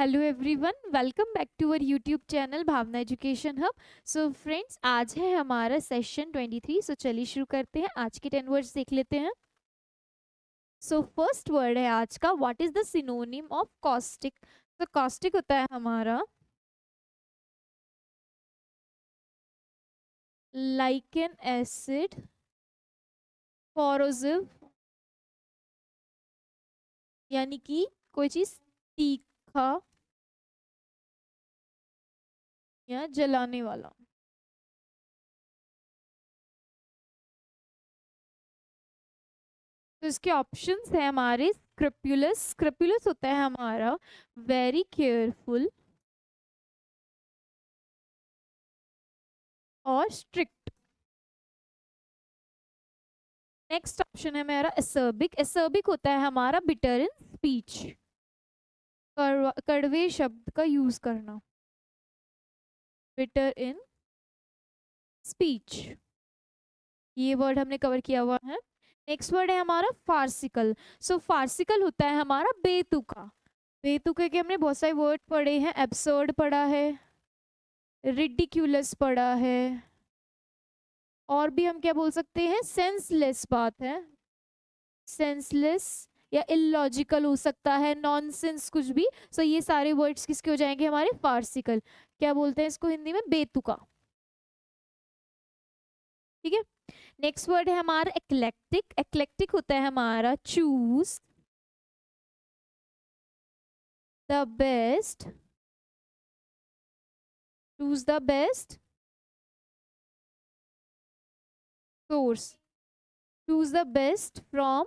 Hello everyone, welcome back to our YouTube channel Bhavna education hub. So friends, आज है हमारा session 23। सो चलिए शुरू करते हैं। आज के 10 वर्ड्स देख लेते हैं। सो फर्स्ट वर्ड है आज का, what is the synonym of caustic. तो कॉस्टिक होता है हमारा लाइक एन एसिड, कोरोसिव, यानी कि कोई चीज तीखा या जलाने वाला। तो इसके ऑप्शंस है हमारे स्क्रैप्युलस। स्क्रैप्युलस होता है हमारा वेरी केयरफुल और स्ट्रिक्ट। नेक्स्ट ऑप्शन है मेरा एसर्बिक। एसर्बिक होता है हमारा बिटर इन स्पीच, कड़वे शब्द का यूज करना, बिटर इन स्पीच। ये वर्ड हमने कवर किया हुआ है। नेक्स्ट वर्ड है हमारा फार्सिकल। सो फार्सिकल होता है हमारा बेतुका। बेतुके के हमने बहुत सारे वर्ड पढ़े हैं। एब्सर्ड पढ़ा है, रिडिक्यूलस पढ़ा है, और भी हम क्या बोल सकते हैं, सेंसलेस बात है, सेंसलेस या इलॉजिकल हो सकता है, नॉनसेंस कुछ भी। सो ये सारे वर्ड्स किसके हो जाएंगे, हमारे फार्सिकल। क्या बोलते हैं इसको हिंदी में, बेतुका। ठीक है। नेक्स्ट वर्ड है हमारा एक्लेक्टिक। एक्लेक्टिक होता है हमारा choose the best, choose the best source, choose the best from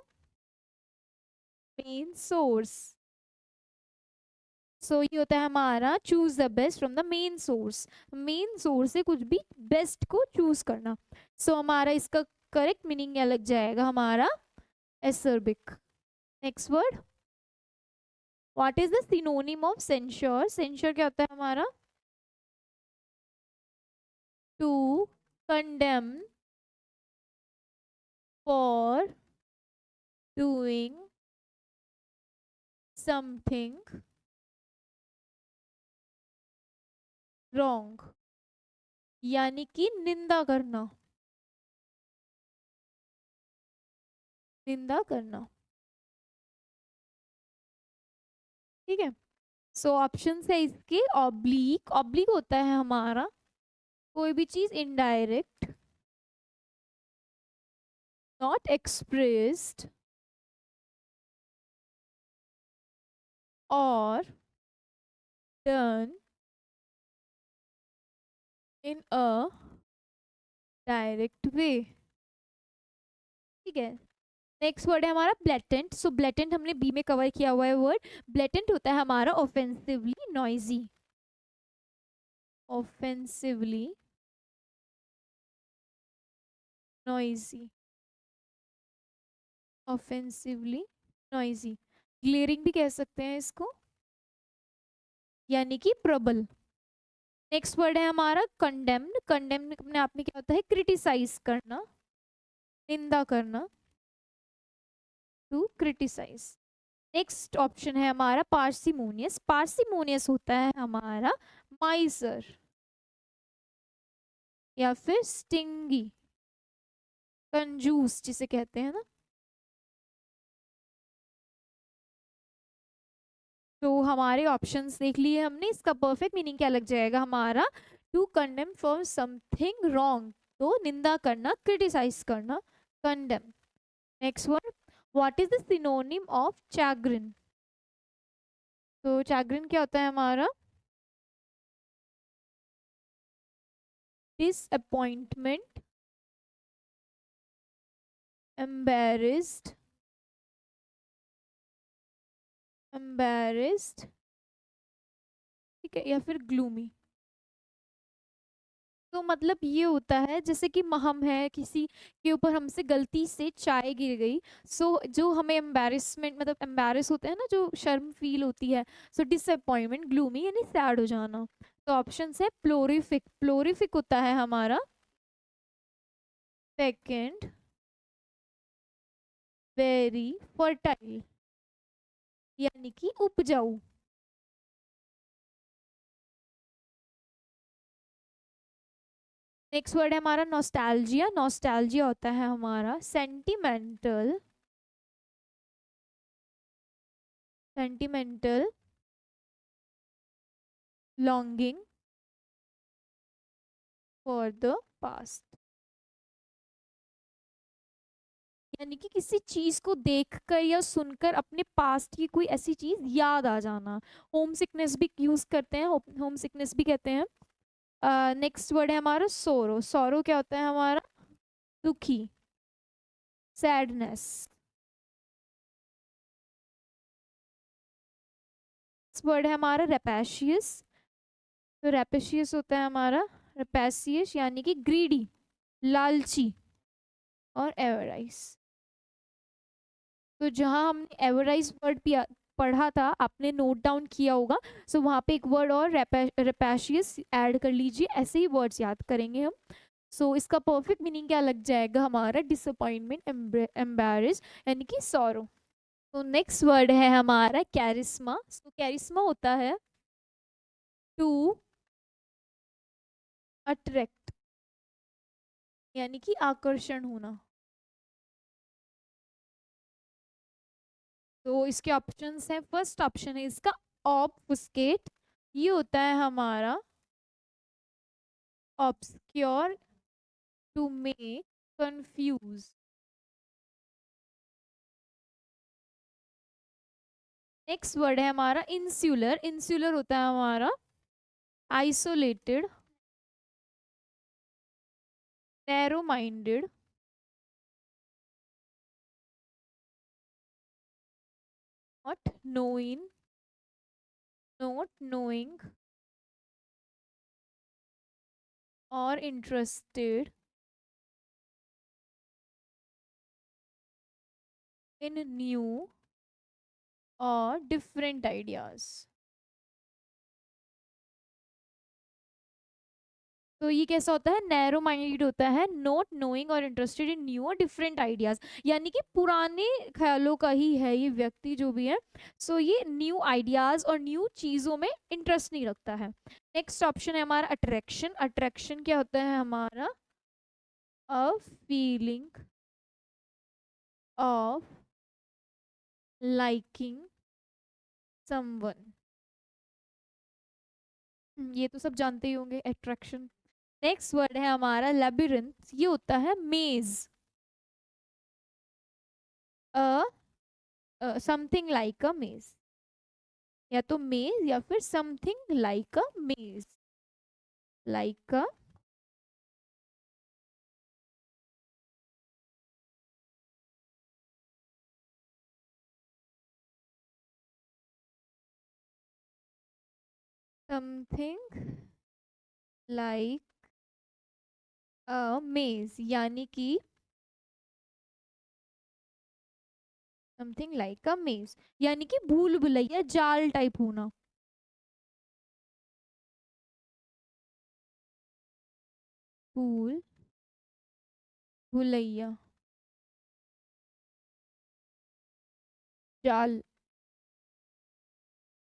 main source. So ये होता है हमारा choose the best from the main source. Main source से कुछ भी बेस्ट को चूज करना। सो हमारा इसका करेक्ट मीनिंग क्या लग जाएगा, हमारा acerbic. Next word, what is the synonym of censure. Censure क्या होता है हमारा, to condemn for doing something wrong, यानी कि निंदा करना, निंदा करना। ठीक है। सो ऑप्शन है इसके ऑब्लिक। ऑब्लिक होता है हमारा कोई भी चीज इनडायरेक्ट, नॉट एक्सप्रेस्ड, और done in a direct way. ठीक है। नेक्स्ट वर्ड है हमारा ब्लेटेंट। सो ब्लेटेंट हमने बी में कवर किया हुआ है वर्ड। ब्लेटेंट होता है हमारा offensively noisy, offensively noisy, offensively noisy. Glaring भी कह सकते हैं इसको, यानी कि प्रबल। नेक्स्ट वर्ड है हमारा कंडेम्ड। कंडेम्ड अपने आप में क्या होता है, क्रिटिसाइज करना, निंदा करना, टू क्रिटिसाइज। नेक्स्ट ऑप्शन है हमारा पार्सिमोनियस। पार्सिमोनियस होता है हमारा माइजर या फिर स्टिंगी, कंजूस जिसे कहते हैं ना। तो हमारे ऑप्शंस देख लिए हमने। इसका परफेक्ट मीनिंग क्या लग जाएगा हमारा, to condemn for something wrong, तो निंदा करना, क्रिटिसाइज करना, condemn. Next word, what is the synonym of chagrin. तो चैग्रिन क्या होता है हमारा, डिसअपॉइंटमेंट, एम्बेरेस्ड, एम्बेरेस्ड, ठीक है, या फिर ग्लूमी। तो मतलब ये होता है जैसे कि हम है किसी के ऊपर हमसे गलती से चाय गिर गई। सो जो हमें एम्बेरसमेंट, मतलब एम्बेरस होते हैं ना, जो शर्म फील होती है। सो डिसअपॉइंटमेंट, ग्लूमी यानी सैड हो जाना। तो ऑप्शन है प्लोरिफिक। प्लोरिफिक होता है हमारा सेकंड वेरी फर्टाइल, यानी कि उपजाऊ। नेक्स्ट वर्ड है हमारा नॉस्टैल्जिया। नॉस्टैल्जिया होता है हमारा sentimental, sentimental longing for the past, यानी कि किसी चीज को देखकर या सुनकर अपने पास्ट की कोई ऐसी चीज याद आ जाना। होम सिकनेस भी यूज करते हैं, होम सिकनेस भी कहते हैं। नेक्स्ट वर्ड है हमारा सोरो। सोरो क्या होता है हमारा? दुखी, सैडनेस। नेक्स्ट वर्ड है हमारा रेपेशियस। तो रेपेशियस होता है हमारा, रेपेशियस यानी कि ग्रीडी, लालची और एवराइज। तो जहाँ हमने एवराइज वर्ड पढ़ा था, आपने नोट डाउन किया होगा, सो वहाँ पे एक वर्ड और रेपेशियस ऐड कर लीजिए। ऐसे ही वर्ड्स याद करेंगे हम। सो इसका परफेक्ट मीनिंग क्या लग जाएगा हमारा? डिसअपॉइंटमेंट, एम्बैरेस यानी कि सॉरो। तो नेक्स्ट वर्ड है हमारा कैरिस्मा। तो कैरिस्मा होता है टू अट्रैक्ट, यानी कि आकर्षण होना। तो इसके ऑप्शंस हैं, फर्स्ट ऑप्शन है इसका ऑब्फुस्केट। ये होता है हमारा obscure, to make, confuse. Next word है हमारा इंसुलर। इंसुलर होता है हमारा isolated, narrow minded, not knowing, not knowing और इंटरेस्टेड इन न्यू और डिफरेंट आइडियाज। तो ये कैसा होता है? नैरो माइंडेड होता है, नॉट नोइंग और इंटरेस्टेड इन न्यू और डिफरेंट आइडियाज, यानी कि पुराने ख्यालों का ही है ये व्यक्ति जो भी है। सो ये न्यू आइडियाज और न्यू चीजों में इंटरेस्ट नहीं रखता है। नेक्स्ट ऑप्शन है हमारा अट्रैक्शन। अट्रैक्शन क्या होता है हमारा? A feeling of liking someone. ये तो सब जानते ही होंगे अट्रैक्शन। नेक्स्ट वर्ड है हमारा लेबिरिंथ। ये होता है मेज, समथिंग लाइक अ मेज, या तो मेज या फिर समथिंग लाइक अ मेज, लाइक अ समथिंग लाइक अ मेज, यानी कि समथिंग लाइक अ मेज यानी कि भूल भुलैया, जाल टाइप होना। भूल भुलैया, जाल।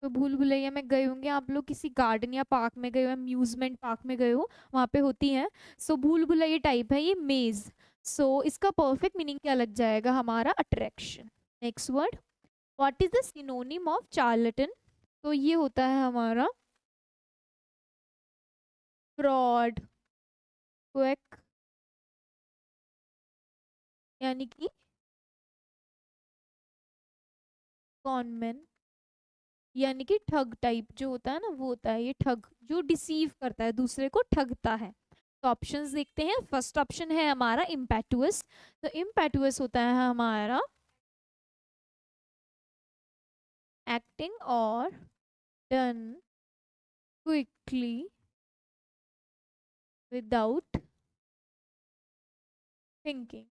तो भूल भुलैया में गए होंगे आप लोग, किसी गार्डन या पार्क में गए हो, अम्यूजमेंट पार्क में गए हो, वहां पे होती हैं। सो भूल भुलैया टाइप है ये मेज। सो इसका परफेक्ट मीनिंग क्या लग जाएगा हमारा? Attraction. Next word, what is the synonym of Charlton? तो ये होता है हमारा फ्रॉड, क्वेक, यानी कि कॉनमैन, यानी कि ठग टाइप जो होता है ना, वो होता है ये ठग, जो डिसीव करता है, दूसरे को ठगता है। तो ऑप्शंस देखते हैं। फर्स्ट ऑप्शन है हमारा इम्पेटुअस। तो इम्पेटुअस होता है हमारा एक्टिंग और डन क्विकली विदाउट थिंकिंग।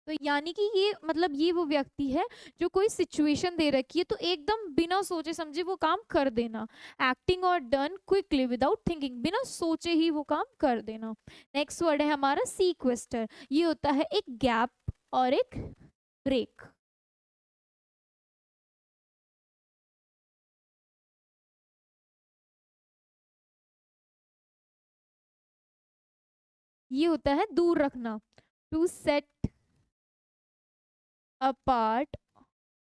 तो यानी कि ये मतलब ये वो व्यक्ति है जो कोई सिचुएशन दे रखी है तो एकदम बिना सोचे समझे वो काम कर देना। एक्टिंग और डन क्विकली विदाउट थिंकिंग, बिना सोचे ही वो काम कर देना। नेक्स्ट वर्ड है हमारा सीक्वेस्टर। ये होता है एक गैप और एक ब्रेक। ये होता है दूर रखना, टू सेट अपार्ट,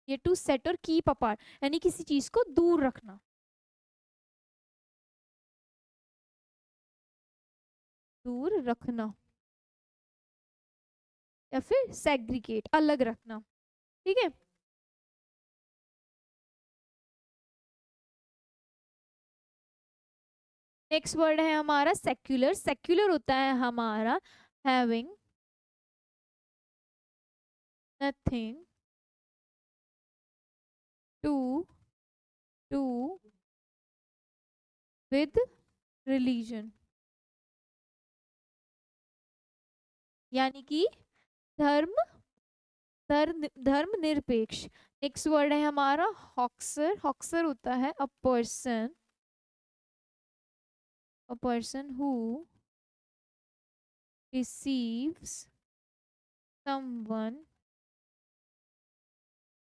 ये टू सेट और कीप अपार्ट, यानी किसी चीज को दूर रखना, दूर रखना, या फिर सेग्रीगेट, अलग रखना। ठीक है। नेक्स्ट वर्ड है हमारा सेक्युलर। सेक्युलर होता है हमारा having nothing to to with religion, यानी कि धर्म, धर्म निरपेक्ष। नेक्स्ट वर्ड है हमारा हॉक्सर। हॉक्सर होता है a person who deceives someone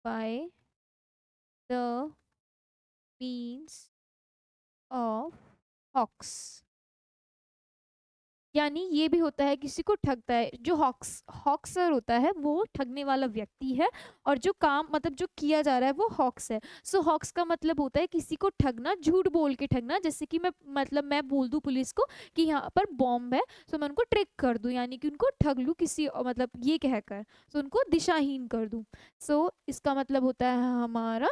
by the means of hoax, यानी ये भी होता है किसी को ठगता है। जो हॉक्सर होता है वो ठगने वाला व्यक्ति है, और जो काम मतलब जो किया जा रहा है वो हॉक्स है। सो हॉक्स का मतलब होता है किसी को ठगना, झूठ बोल के ठगना। जैसे कि मैं मतलब मैं बोल दूं पुलिस को कि यहाँ पर बॉम्ब है, सो मैं उनको ट्रिक कर दूं, यानी कि उनको ठग लूं किसी मतलब ये कहकर, सो उनको दिशाहीन कर दूं। सो इसका मतलब होता है हमारा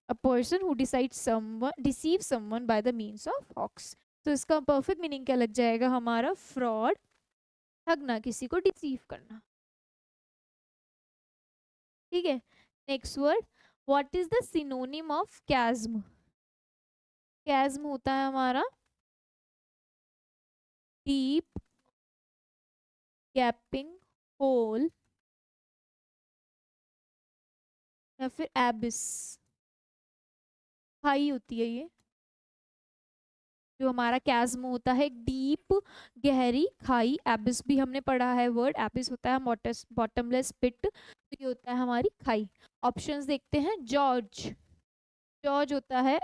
a person who deceive someone by the means of hoax. तो इसका परफेक्ट मीनिंग क्या लग जाएगा हमारा? फ्रॉड, ठगना, किसी को डिसीव करना। ठीक है। Next word, what is the synonym of chasm? Chasm होता है हमारा डीप गैपिंग होल, या फिर एबिस, खाई होती है ये। जो हमारा कैज्म होता है डीप, गहरी खाई। एबिस भी हमने पढ़ा है वर्ड, एबिस होता है बॉटमलेस पिट, तो ये होता है हमारी खाई। ऑप्शंस देखते हैं। जॉर्ज, जॉर्ज होता है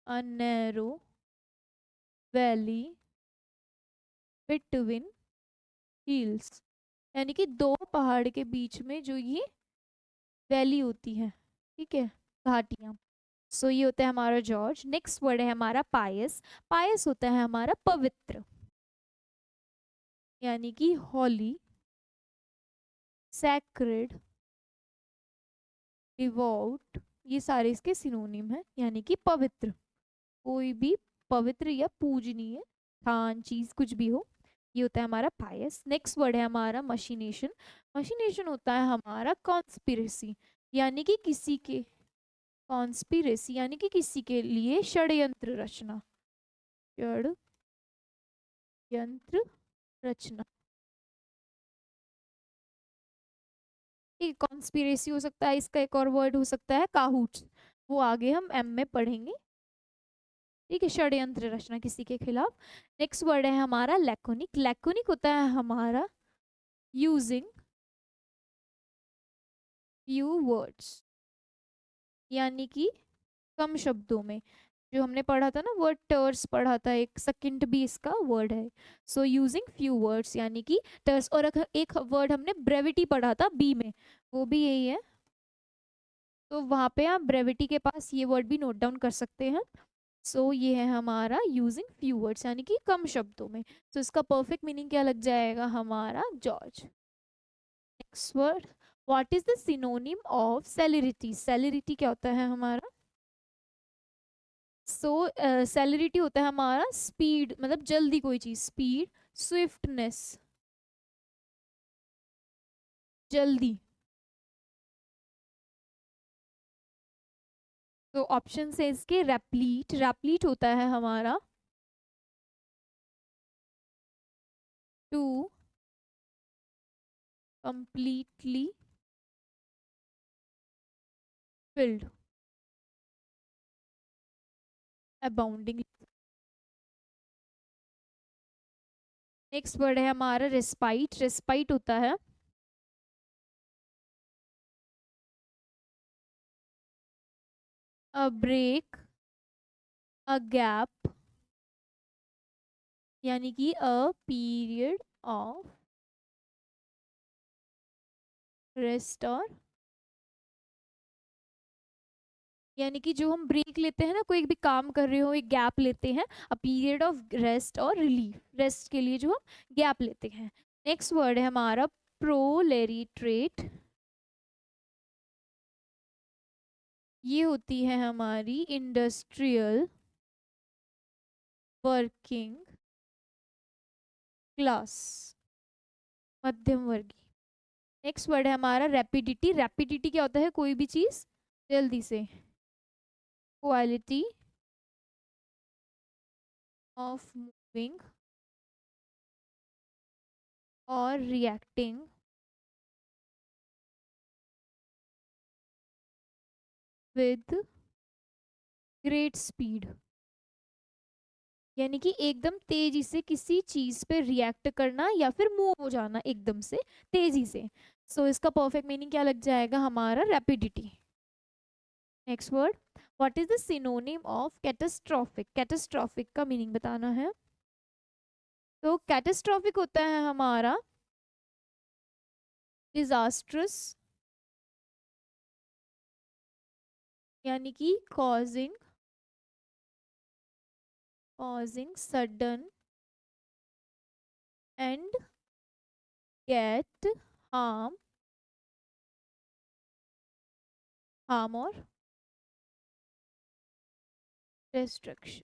a narrow valley between hills, यानी कि दो पहाड़ के बीच में जो ये वैली होती है, ठीक है, घाटियां। सो ये होता है हमारा जॉर्ज। नेक्स्ट वर्ड है हमारा पायस। पायस होता है हमारा पवित्र, यानी कि हॉली, सैक्रेड, डिवोट, ये सारे इसके सिनोनिम है, यानी कि पवित्र। कोई भी पवित्र या पूजनीय स्थान, चीज, कुछ भी हो, ये होता है हमारा पायस। नेक्स्ट वर्ड है हमारा मशीनेशन। मशीनेशन होता है हमारा कॉन्स्पिरेसी, यानी कि किसी के, कॉन्स्पिरेसी यानी कि किसी के लिए षड्यंत्र रचना, षड्यंत्र रचना। ठीक, कॉन्स्पिरेसी हो सकता है, इसका एक और वर्ड हो सकता है काहूट्स, वो आगे हम एम में पढ़ेंगे। ठीक है, षड्यंत्र रचना किसी के खिलाफ। नेक्स्ट वर्ड है हमारा लैकोनिक। लैकोनिक होता है हमारा यूजिंग फ्यू वर्ड्स, यानी कि कम शब्दों में। जो हमने पढ़ा था ना वर्ड टर्स पढ़ा था, एक सेकंड भी इसका वर्ड है। सो यूजिंग फ्यू वर्ड्स, यानी कि टर्स। और एक वर्ड हमने ब्रेविटी पढ़ा था बी में, वो भी यही है। तो वहां पे आप ब्रेविटी के पास ये वर्ड भी नोट डाउन कर सकते हैं। सो ये है हमारा यूजिंग फ्यू वर्ड्स, यानी कि कम शब्दों में। सो इसका परफेक्ट मीनिंग क्या लग जाएगा हमारा? Gorge. Next word, what is the synonym of celerity? Celerity क्या होता है हमारा? सो सेलिरिटी होता है हमारा स्पीड, मतलब जल्दी कोई चीज, स्पीड, स्विफ्टनेस, जल्दी। तो ऑप्शन से इसके रैप्लीट, रैप्लीट होता है हमारा to completely filled, abounding. Next word है हमारा रेस्पाइट। रेस्पाइट होता है a break, a gap, यानी कि अ पीरियड ऑफ रेस्ट और, यानी कि जो हम ब्रेक लेते हैं ना, कोई भी काम कर रहे हो एक गैप लेते हैं, अ पीरियड ऑफ रेस्ट और रिलीफ, रेस्ट के लिए जो हम गैप लेते हैं। नेक्स्ट वर्ड है हमारा प्रोलेरिट्रेट। ये होती है हमारी इंडस्ट्रियल वर्किंग क्लास, मध्यम वर्गीय। नेक्स्ट वर्ड है हमारा रैपिडिटी। रैपिडिटी क्या होता है? कोई भी चीज जल्दी से, क्वालिटी ऑफ मूविंग और रिएक्टिंग विद ग्रेट स्पीड, यानी कि एकदम तेजी से किसी चीज पे रिएक्ट करना या फिर मूव हो जाना एकदम से तेजी से। सो इसका परफेक्ट मीनिंग क्या लग जाएगा हमारा? Rapidity. Next word, what is the synonym of catastrophic? Catastrophic का मीनिंग बताना है। तो कैटास्ट्रॉफिक होता है हमारा डिजास्ट्रस, यानी कि causing sudden and great harm और डिस्ट्रक्शन।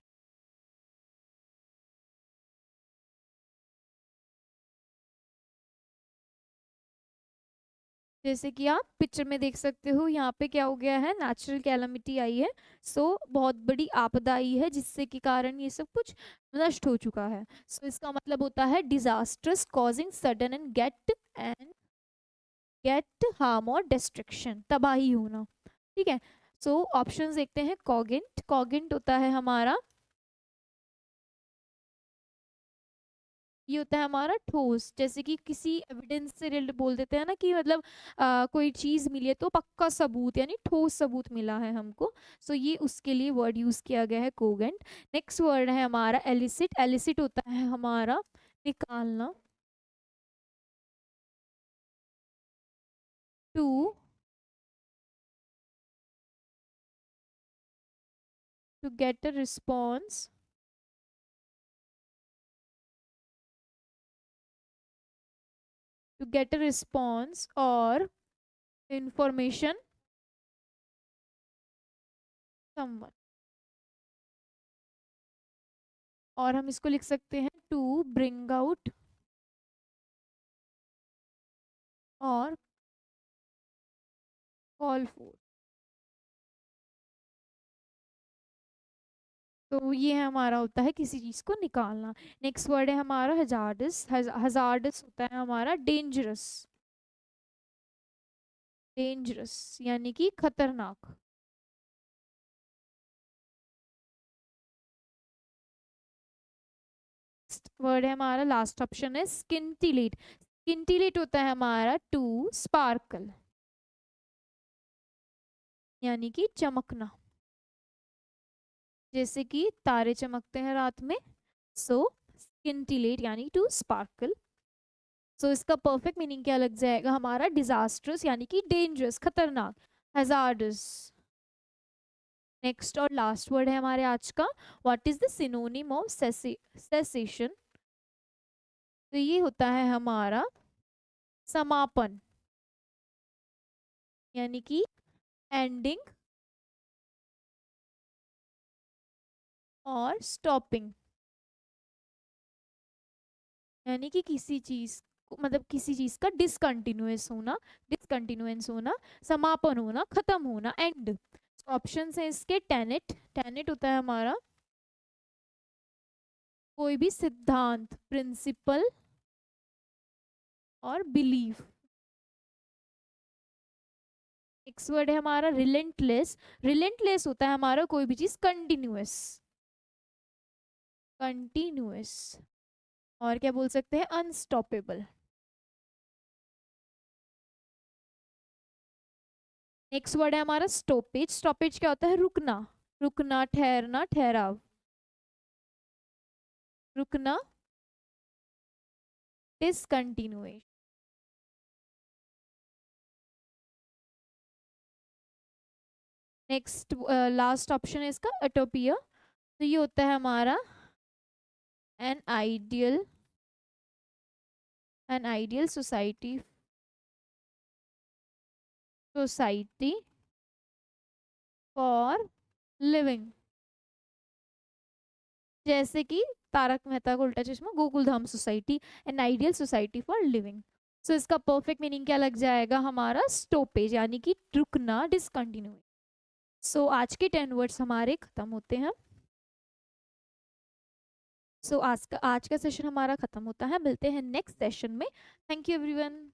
जैसे कि आप पिक्चर में देख सकते हो, यहाँ पे क्या हो गया है? नेचुरल कैलामिटी आई है। बहुत बड़ी आपदा आई है जिससे के कारण ये सब कुछ नष्ट हो चुका है। इसका मतलब होता है disastrous, causing sudden and great harm और डिस्ट्रक्शन, तबाही होना। ठीक है। ऑप्शंस देखते हैं। कॉगेंट, कॉगेंट होता है हमारा, ये होता है हमारा ठोस। जैसे कि किसी एविडेंस से रिलेटेड बोल देते हैं ना कि मतलब कोई चीज मिली है तो पक्का सबूत, यानी ठोस सबूत मिला है हमको। ये उसके लिए वर्ड यूज किया गया है कोगेंट। नेक्स्ट वर्ड है हमारा एलिसिट। एलिसिट होता है हमारा निकालना, टू गेट अ रिस्पॉन्स, और इंफॉर्मेशन समवन। और हम इसको लिख सकते हैं टू ब्रिंग आउट और कॉल फॉर। तो ये हमारा होता है किसी चीज को निकालना। नेक्स्ट वर्ड है हमारा हजार्डस। हजार्डस होता है हमारा डेंजरस, डेंजरस यानी कि खतरनाक। वर्ड है हमारा, लास्ट ऑप्शन है स्किंटिलेट। स्किंटिलेट होता है हमारा टू स्पार्कल, यानी कि चमकना, जैसे कि तारे चमकते हैं रात में। स्किंटिलेट यानी टू स्पार्कल। इसका परफेक्ट मीनिंग क्या लग जाएगा हमारा? डिजास्ट्रस यानी कि डेंजरस, खतरनाक, हैजार्डस। नेक्स्ट और लास्ट वर्ड है हमारे आज का, what is the synonym of cessation? तो ये होता है हमारा समापन, यानी कि एंडिंग और स्टॉपिंग, यानी कि किसी चीज मतलब किसी चीज का डिसकंटिन्यूएंस होना, समापन होना, खत्म होना, एंड। ऑप्शन है इसके टेनेट। टेनेट होता है हमारा कोई भी सिद्धांत, प्रिंसिपल और बिलीफ। नेक्स्ट वर्ड है हमारा रिलेंटलेस। रिलेंटलेस होता है हमारा कोई भी चीज कंटिन्यूअस, कंटिन्यूअस। और क्या बोल सकते हैं? अनस्टॉपेबल। नेक्स्ट वर्ड है हमारा स्टॉपेज। स्टॉपेज क्या होता है? रुकना, रुकना, ठहरना, ठहराव, रुकना डिसकंटिन्यूएशन। नेक्स्ट लास्ट ऑप्शन है इसका एटोपिया। तो ये होता है हमारा an ideal society for living. जैसे कि Taarak Mehta Ka Ooltah Chashmah, Gokuldham society, an ideal society for living. So इसका परफेक्ट मीनिंग क्या लग जाएगा हमारा? स्टॉपेज, यानी कि रुकना, डिसकंटिन्यू। सो आज के 10 वर्ड्स हमारे खत्म होते हैं। सो आज का सेशन हमारा खत्म होता है। मिलते हैं नेक्स्ट सेशन में। Thank you everyone.